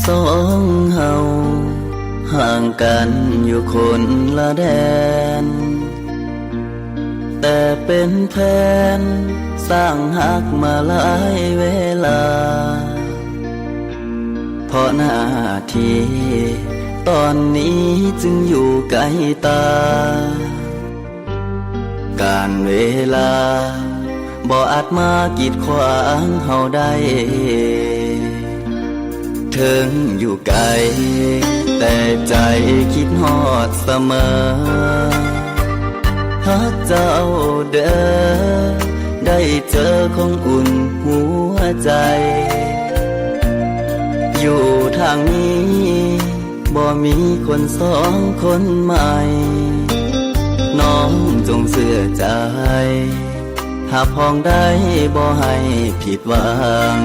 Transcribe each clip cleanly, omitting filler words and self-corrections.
สองเฮาห่างกันอยู่คนละแดนแต่เป็นแผนสร้างหักมาหลายเวลาเพราะหน้าที่ตอนนี้จึงอยู่ไกลตาการเวลาบ่อาจมากีดขวางเฮาได้ถึงอยู่ไกลแต่ใจคิดฮอดเสมอหากเจ้าเด้อได้เจอคงอุ่นหัวใจอยู่ทางนี้บ่มีคนสองคนใหม่น้องจงเสื่อใจหากพ้องได้บ่ให้ผิดหวัง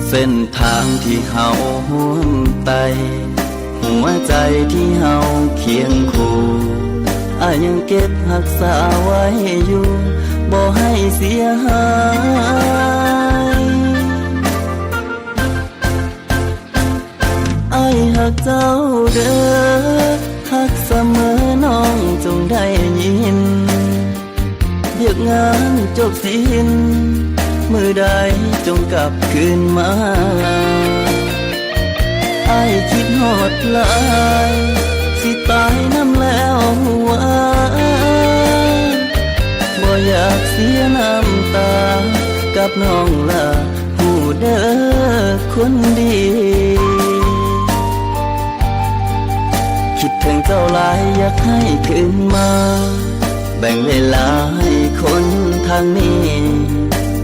เส้นทางที่เฮาห่วงไตหัวใจที่เฮาเคียงคู่ยังเก็บรักษาไว้อยู่บ่ให้เสียหายหักเจ้าเด้อหักเสมอน้องจงได้ยินเบียกงานจบสิ้นมือใดจงกลับคืนมาคิดฮอดหลายสิตายน้ำแล้วหัวบ่อยากเสียน้ำตากับน้องละผู้เด้อคนดีคิดถึงเจ้าหลายอยากให้คืนมาแบ่งเวลาให้คนทางนี้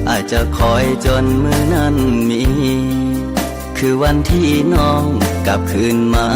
อาจจะคอยจนมื้อนั้นมีคือวันที่น้องกลับคืนมา